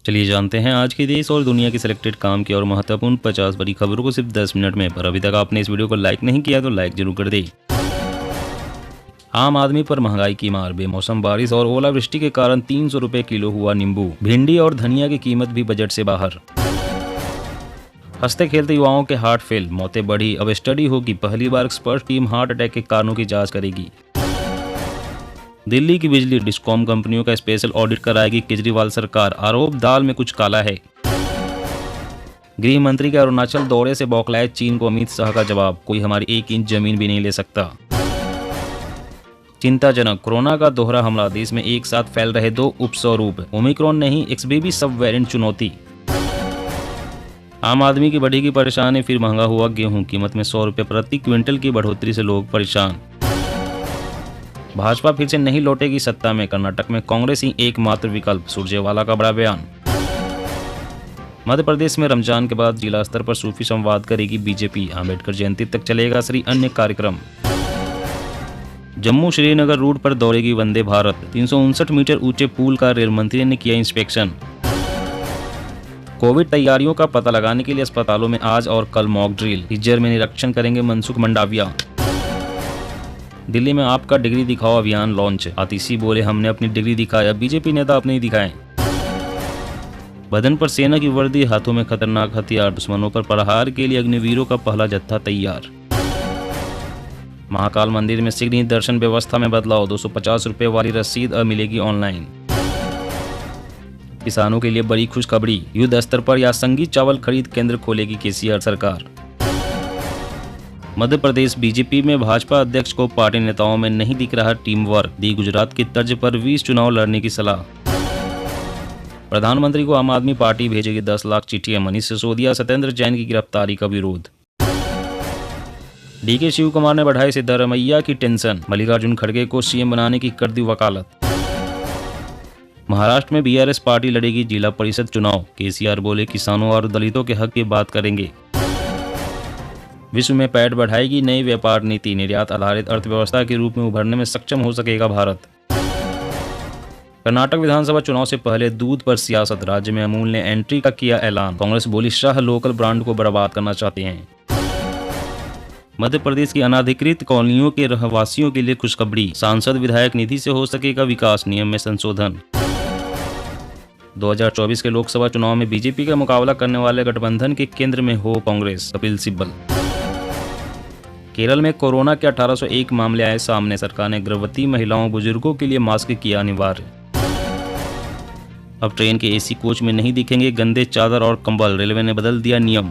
चलिए जानते हैं आज के देश और दुनिया की सिलेक्टेड काम की और महत्वपूर्ण 50 बड़ी खबरों को सिर्फ 10 मिनट में। पर अभी तक आपने इस वीडियो को लाइक नहीं किया तो लाइक जरूर कर दें। आम आदमी पर महंगाई की मार, बेमौसम बारिश और ओलावृष्टि के कारण 300 रुपए किलो हुआ नींबू। भिंडी और धनिया की कीमत भी बजट से बाहर। हंसते खेलते युवाओं के हार्ट फेल, मौतें बढ़ी। अब स्टडी होगी, पहली बार एक्सपर्ट टीम हार्ट अटैक के कारणों की जांच करेगी। दिल्ली की बिजली डिस्कॉम कंपनियों का स्पेशल ऑडिट कराएगी केजरीवाल सरकार, आरोप दाल में कुछ काला है। गृह मंत्री के अरुणाचल दौरे से बौखलाए चीन को अमित शाह का जवाब, कोई हमारी 1 इंच जमीन भी नहीं ले सकता। चिंताजनक, कोरोना का दोहरा हमला, देश में एक साथ फैल रहे 2 उपस्वरूप, ओमिक्रॉन नहीं XBB सब वेरिएंट चुनौती। आम आदमी की बढ़ेगी परेशानी, फिर महंगा हुआ गेहूं, कीमत में 100 रुपये प्रति क्विंटल की बढ़ोतरी से लोग परेशान। भाजपा फिर से नहीं लौटेगी सत्ता में, कर्नाटक में कांग्रेस ही एकमात्र विकल्प, सुरजेवाला का बड़ा बयान। मध्य प्रदेश में रमजान के बाद जिला स्तर पर सूफी संवाद करेगी बीजेपी, आंबेडकर जयंती तक चलेगा श्री अन्य कार्यक्रम। जम्मू श्रीनगर रूट पर दौड़ेगी वंदे भारत, 359 मीटर ऊंचे पुल का रेल मंत्री ने किया इंस्पेक्शन। कोविड तैयारियों का पता लगाने के लिए अस्पतालों में आज और कल मॉक ड्रिल, हिज्जर में निरीक्षण करेंगे मनसुख मंडाविया। दिल्ली में आपका डिग्री दिखाओ अभियान लॉन्च, आतिशी बोले हमने अपनी डिग्री दिखाया, बीजेपी नेता अपने ही दिखाएं। बदन पर सेना की वर्दी, हाथों में खतरनाक हथियार, दुश्मनों पर प्रहार के लिए अग्निवीरों का पहला जत्था तैयार। महाकाल मंदिर में शीघ्र ही दर्शन व्यवस्था में बदलाव, 250 रुपये वाली रसीद अब मिलेगी ऑनलाइन। किसानों के लिए बड़ी खुशखबरी, युद्ध स्तर पर या संगीत चावल खरीद केंद्र खोलेगी केसीआर सरकार। मध्य प्रदेश बीजेपी में भाजपा अध्यक्ष को पार्टी नेताओं में नहीं दिख रहा टीम वर्क, दी गुजरात की तर्ज पर 20 चुनाव लड़ने की सलाह। प्रधानमंत्री को आम आदमी पार्टी भेजेगी 10 लाख चिट्ठियां, मनीष सिसोदिया सत्येंद्र जैन की गिरफ्तारी का विरोध। डीके शिव कुमार ने बढ़ाई सिद्धारमैया की टेंशन, मल्लिकार्जुन खड़गे को सीएम बनाने की कर दी वकालत। महाराष्ट्र में बीआरएस पार्टी लड़ेगी जिला परिषद चुनाव, केसीआर बोले किसानों और दलितों के हक की बात करेंगे। विश्व में पैठ बढ़ाएगी नई व्यापार नीति, निर्यात आधारित अर्थव्यवस्था के रूप में उभरने में सक्षम हो सकेगा भारत। कर्नाटक विधानसभा चुनाव से पहले दूध पर सियासत, राज्य में अमूल ने एंट्री का किया ऐलान, कांग्रेस बोली शाह लोकल ब्रांड को बर्बाद करना चाहते हैं। मध्य प्रदेश की अनाधिकृत कॉलोनियों के रहवासियों के लिए खुशखबरी, सांसद विधायक निधि से हो सकेगा विकास, नियम में संशोधन। 2024 के लोकसभा चुनाव में बीजेपी का मुकाबला करने वाले गठबंधन के केंद्र में हो कांग्रेस, कपिल सिब्बल। केरल में कोरोना के 1801 मामले आए सामने, सरकार ने गर्भवती महिलाओं बुजुर्गों के लिए मास्क किया अनिवार्य। अब ट्रेन के एसी कोच में नहीं दिखेंगे गंदे चादर और कंबल, रेलवे ने बदल दिया नियम।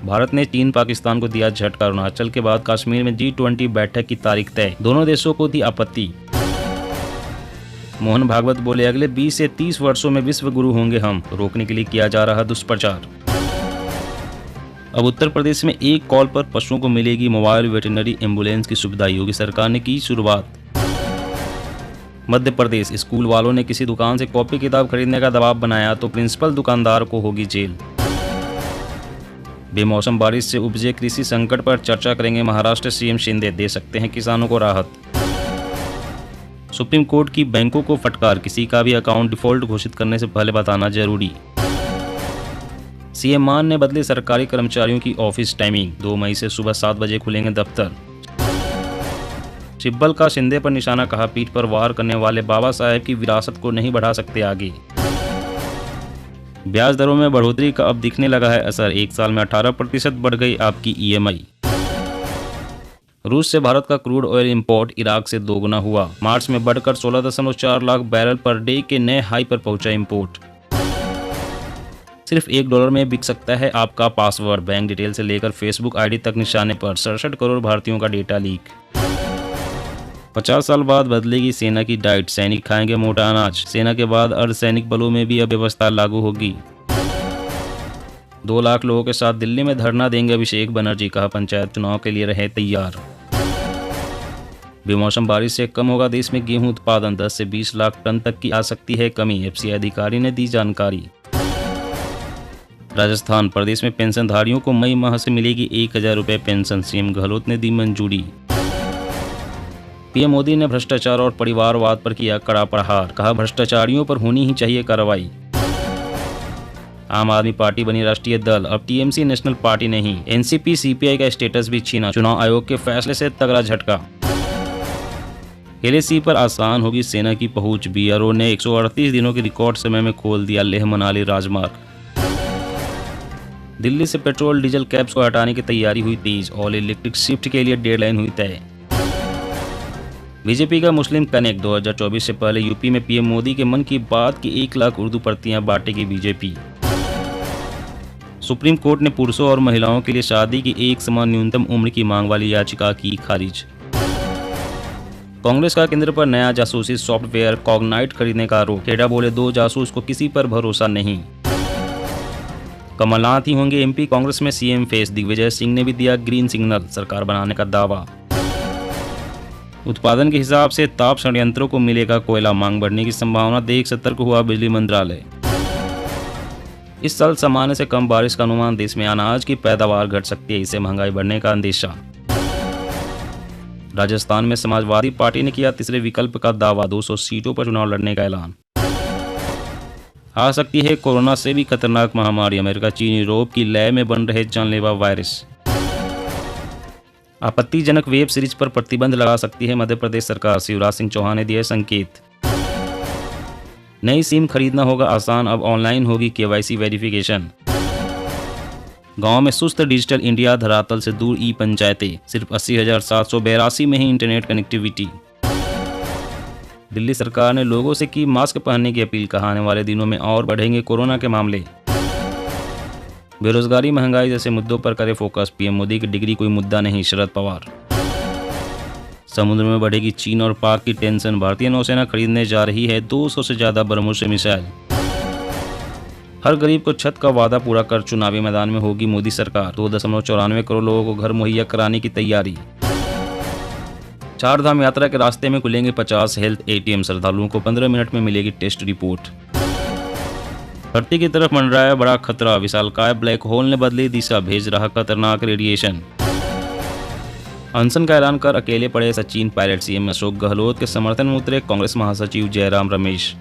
भारत ने चीन पाकिस्तान को दिया झटका, अरुणाचल के बाद कश्मीर में G20 बैठक की तारीख तय, दोनों देशों को थी आपत्ति। मोहन भागवत बोले अगले 20 से 30 वर्षों में विश्व गुरु होंगे हम, रोकने के लिए किया जा रहा दुष्प्रचार। अब उत्तर प्रदेश में एक कॉल पर पशुओं को मिलेगी मोबाइल वेटरनरी एम्बुलेंस की सुविधा, योगी सरकार ने की शुरुआत। मध्य प्रदेश स्कूल वालों ने किसी दुकान से कॉपी किताब खरीदने का दबाव बनाया तो प्रिंसिपल दुकानदार को होगी जेल। बेमौसम बारिश से उपजे कृषि संकट पर चर्चा करेंगे महाराष्ट्र सीएम शिंदे, दे सकते हैं किसानों को राहत। सुप्रीम कोर्ट की बैंकों को फटकार, किसी का भी अकाउंट डिफॉल्ट घोषित करने से पहले बताना जरूरी। सीएम मान ने बदली सरकारी कर्मचारियों की ऑफिस टाइमिंग, 2 मई से सुबह 7 बजे खुलेंगे दफ्तर। सिब्बल का शिंदे पर निशाना, कहा पीठ पर वार करने वाले बाबा साहेब की विरासत को नहीं बढ़ा सकते आगे। ब्याज दरों में बढ़ोतरी का अब दिखने लगा है असर, 1 साल में 18% बढ़ गई आपकी EMI। रूस से भारत का क्रूड ऑयल इंपोर्ट इराक से दोगुना हुआ, मार्च में बढ़कर 16.4 लाख बैरल पर डे के नए हाई पर पहुंचा इंपोर्ट। सिर्फ $1 में बिक सकता है आपका पासवर्ड, बैंक डिटेल से लेकर फेसबुक आईडी तक निशाने पर, 67 करोड़ भारतीयों का डेटा लीक। 50 साल बाद बदलेगी सेना की डाइट, सैनिक खाएंगे मोटा अनाज, सेना के बाद अर्धसैनिक बलों में भी अब व्यवस्था लागू होगी। 2 लाख लोगों के साथ दिल्ली में धरना देंगे अभिषेक बनर्जी, कहा पंचायत चुनाव के लिए रहे तैयार। बेमौसम बारिश से कम होगा देश में गेहूं उत्पादन, 10 से 20 लाख टन तक की आ सकती है कमी, FCI अधिकारी ने दी जानकारी। राजस्थान प्रदेश में पेंशनधारियों को मई माह से मिलेगी 1000 रुपये पेंशन, सीएम गहलोत ने दी मंजूरी। पीएम मोदी ने भ्रष्टाचार और परिवारवाद पर किया कड़ा प्रहार, कहा भ्रष्टाचारियों पर होनी ही चाहिए कार्रवाई। आम आदमी पार्टी बनी राष्ट्रीय दल, अब टीएमसी नेशनल पार्टी नहीं। एनसीपी सीपीआई का स्टेटस भी छीना, चुनाव आयोग के फैसले से तगड़ा झटका। एलएसी पर आसान होगी सेना की पहुंच, बीआरओ ने 138 दिनों के रिकॉर्ड समय में खोल दिया लेह मनाली राजमार्ग। दिल्ली से पेट्रोल डीजल कैब्स को हटाने की तैयारी हुई तेज, ऑल इलेक्ट्रिक शिफ्ट के लिए डेडलाइन हुई तय। बीजेपी का मुस्लिम कनेक्ट, 2024 से पहले यूपी में पीएम मोदी के मन की बात की 1 लाख उर्दू प्रतियां बांटेगी बीजेपी। सुप्रीम कोर्ट ने पुरुषों और महिलाओं के लिए शादी की एक समान न्यूनतम उम्र की मांग वाली याचिका की खारिज। कांग्रेस का केंद्र पर नया जासूसी सॉफ्टवेयर कॉग्नाइट खरीदने का आरोप, खेड़ा बोले 2 जासूस को किसी पर भरोसा नहीं। कमलनाथ ही होंगे एमपी कांग्रेस में सीएम फेस, दिग्विजय सिंह ने भी दिया ग्रीन सिग्नल, सरकार बनाने का दावा। उत्पादन के हिसाब से ताप संयंत्रों को मिलेगा कोयला, मांग बढ़ने की संभावना देख सतर्क हुआ बिजली मंत्रालय। इस साल सामान्य से कम बारिश का अनुमान, देश में अनाज की पैदावार घट सकती है, इससे महंगाई बढ़ने का अंदेशा। राजस्थान में समाजवादी पार्टी ने किया तीसरे विकल्प का दावा, 200 सीटों पर चुनाव लड़ने का ऐलान। आ सकती है कोरोना से भी खतरनाक महामारी, अमेरिका चीन यूरोप की लय में बन रहे जानलेवा वायरस। आपत्तिजनक वेब सीरीज पर प्रतिबंध लगा सकती है मध्य प्रदेश सरकार, शिवराज सिंह चौहान ने दिए संकेत। नई सिम खरीदना होगा आसान, अब ऑनलाइन होगी केवाईसी वेरिफिकेशन। गांव में सुस्त डिजिटल इंडिया, धरातल से दूर ई पंचायतें, सिर्फ 80,782 में ही इंटरनेट कनेक्टिविटी। दिल्ली सरकार ने लोगों से की मास्क पहनने की अपील, कहा आने वाले दिनों में और बढ़ेंगे कोरोना के मामले। बेरोजगारी महंगाई जैसे मुद्दों पर करे फोकस, पीएम मोदी की डिग्री कोई मुद्दा नहीं, शरद पवार। समुद्र में बढ़ेगी चीन और पाक की टेंशन, भारतीय नौसेना खरीदने जा रही है 200 से ज्यादा ब्रह्मोस मिसाइल। हर गरीब को छत का वादा पूरा कर चुनावी मैदान में होगी मोदी सरकार, 2.94 करोड़ लोगों को घर मुहैया कराने की तैयारी। 4 धाम यात्रा के रास्ते में खुलेंगे 50 हेल्थ एटीएम, श्रद्धालुओं को 15 मिनट में मिलेगी टेस्ट रिपोर्ट। धरती की तरफ मंडराया बड़ा खतरा, विशालकाय ब्लैक होल ने बदली दिशा, भेज रहा खतरनाक रेडिएशन। अनशन का ऐलान कर अकेले पड़े सचिन पायलट, सीएम अशोक गहलोत के समर्थन में उतरे कांग्रेस महासचिव जयराम रमेश।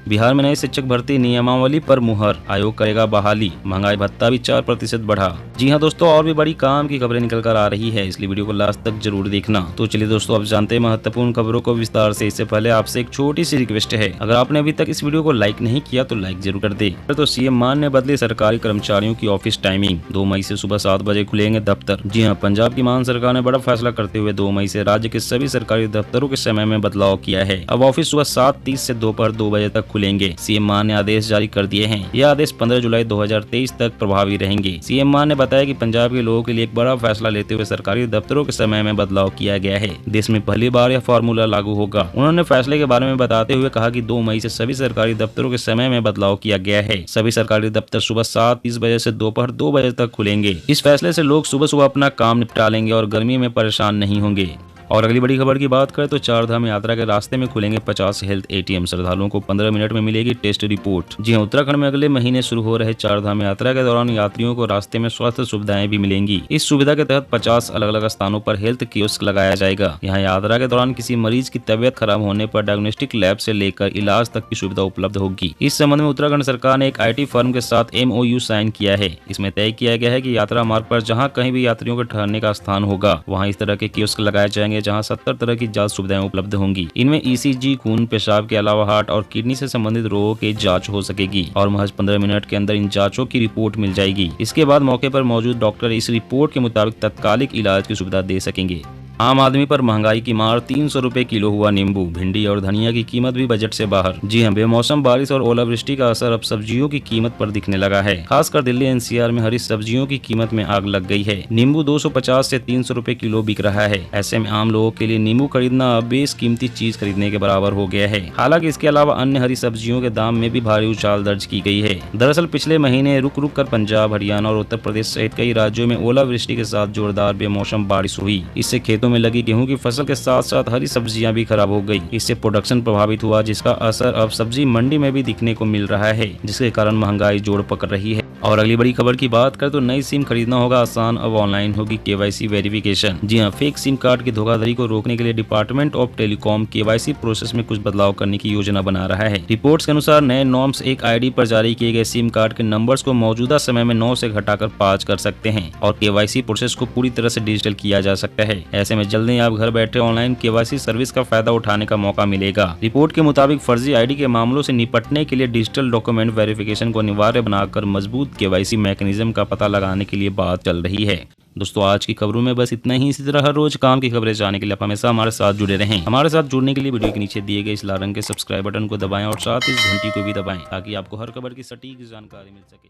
बिहार में नई शिक्षक भर्ती नियमावली पर मुहर, आयोग करेगा बहाली, महंगाई भत्ता भी 4% बढ़ा। जी हां दोस्तों, और भी बड़ी काम की खबरें निकल कर आ रही है, इसलिए वीडियो को लास्ट तक जरूर देखना। तो चलिए दोस्तों, अब जानते हैं महत्वपूर्ण खबरों को विस्तार से। इससे पहले आपसे एक छोटी सी रिक्वेस्ट है, अगर आपने अभी तक इस वीडियो को लाइक नहीं किया तो लाइक जरूर कर दे। तो सीएम मान ने बदली सरकारी कर्मचारियों की ऑफिस टाइमिंग, 2 मई से सुबह 7 बजे खुलेंगे दफ्तर। जी हाँ, पंजाब की मान सरकार ने बड़ा फैसला करते हुए 2 मई से राज्य के सभी सरकारी दफ्तरों के समय में बदलाव किया है। अब ऑफिस सुबह 7:30 से दोपहर 2 बजे तक खुलेंगे। सीएम मान ने आदेश जारी कर दिए हैं। यह आदेश 15 जुलाई 2023 तक प्रभावी रहेंगे। सीएम मान ने बताया कि पंजाब के लोगों के लिए एक बड़ा फैसला लेते हुए सरकारी दफ्तरों के समय में बदलाव किया गया है। देश में पहली बार यह फार्मूला लागू होगा। उन्होंने फैसले के बारे में बताते हुए कहा कि 2 मई से सभी सरकारी दफ्तरों के समय में बदलाव किया गया है। सभी सरकारी दफ्तर सुबह 7:30 बजे से दोपहर 2 बजे तक खुलेंगे। इस फैसले से लोग सुबह सुबह अपना काम निपटा लेंगे और गर्मी में परेशान नहीं होंगे। और अगली बड़ी खबर की बात करें तो 4 धाम यात्रा के रास्ते में खुलेंगे 50 हेल्थ एटीएम, श्रद्धालुओं को 15 मिनट में मिलेगी टेस्ट रिपोर्ट। जी हां, उत्तराखंड में अगले महीने शुरू हो रहे 4 धाम यात्रा के दौरान यात्रियों को रास्ते में स्वास्थ्य सुविधाएं भी मिलेंगी। इस सुविधा के तहत 50 अलग अलग स्थानों पर हेल्थ कियोस्क लगाया जाएगा। यहाँ यात्रा के दौरान किसी मरीज की तबियत खराब होने पर डायग्नोस्टिक लैब से लेकर इलाज तक की सुविधा उपलब्ध होगी। इस संबंध में उत्तराखंड सरकार ने एक IT फर्म के साथ MOU साइन किया है। इसमें तय किया गया है कि यात्रा मार्ग पर जहाँ कहीं भी यात्रियों के ठहरने का स्थान होगा, वहाँ इस तरह के कियोस्क लगाए जाएंगे, जहाँ 70 तरह की जांच सुविधाएं उपलब्ध होंगी। इनमें ECG, खून, पेशाब के अलावा हार्ट और किडनी से संबंधित रोगों की जांच हो सकेगी और महज 15 मिनट के अंदर इन जांचों की रिपोर्ट मिल जाएगी। इसके बाद मौके पर मौजूद डॉक्टर इस रिपोर्ट के मुताबिक तत्कालिक इलाज की सुविधा दे सकेंगे। आम आदमी पर महंगाई की मार, 300 रुपए किलो हुआ नींबू, भिंडी और धनिया की कीमत भी बजट से बाहर। जी हां, बेमौसम बारिश और ओलावृष्टि का असर अब सब्जियों की कीमत पर दिखने लगा है। खासकर दिल्ली NCR में हरी सब्जियों की कीमत में आग लग गई है। नींबू 250 से 300 रुपए किलो बिक रहा है। ऐसे में आम लोगों के लिए नींबू खरीदना अब बेशकीमती चीज खरीदने के बराबर हो गया है। हालांकि इसके अलावा अन्य हरी सब्जियों के दाम में भी भारी उछाल दर्ज की गई है। दरअसल पिछले महीने रुक रुक कर पंजाब, हरियाणा और उत्तर प्रदेश सहित कई राज्यों में ओलावृष्टि के साथ जोरदार बेमौसम बारिश हुई। इससे खेतों में लगी गेहूं की फसल के साथ साथ हरी सब्जियां भी खराब हो गई। इससे प्रोडक्शन प्रभावित हुआ, जिसका असर अब सब्जी मंडी में भी दिखने को मिल रहा है, जिसके कारण महंगाई जोर पकड़ रही है। और अगली बड़ी खबर की बात करें तो नई सिम खरीदना होगा आसान, अब ऑनलाइन होगी केवाईसी वेरिफिकेशन। जी हां, फेक सिम कार्ड की धोखाधड़ी को रोकने के लिए department of telecom KYC process में कुछ बदलाव करने की योजना बना रहा है। रिपोर्ट्स के अनुसार नए नॉर्म्स एक आईडी पर जारी किए गए सिम कार्ड के नंबर्स को मौजूदा समय में 9 से घटाकर 5 कर सकते हैं और केवाईसी प्रोसेस को पूरी तरह से डिजिटल किया जा सकता है। ऐसे में जल्द ही आप घर बैठे ऑनलाइन केवाईसी सर्विस का फायदा उठाने का मौका मिलेगा। रिपोर्ट के मुताबिक फर्जी आईडी के मामलों से निपटने के लिए डिजिटल डॉक्यूमेंट वेरिफिकेशन को अनिवार्य बनाकर मजबूत केवाईसी मैकेनिज्म का पता लगाने के लिए बात चल रही है। दोस्तों, आज की खबरों में बस इतना ही। इसी तरह हर रोज काम की खबरें जानने के लिए आप हमेशा हमारे साथ जुड़े रहें। हमारे साथ जुड़ने के लिए वीडियो के नीचे दिए गए इस लाल रंग के सब्सक्राइब बटन को दबाएं और साथ ही इस घंटी को भी दबाएं ताकि आपको हर खबर की सटीक जानकारी मिल सके।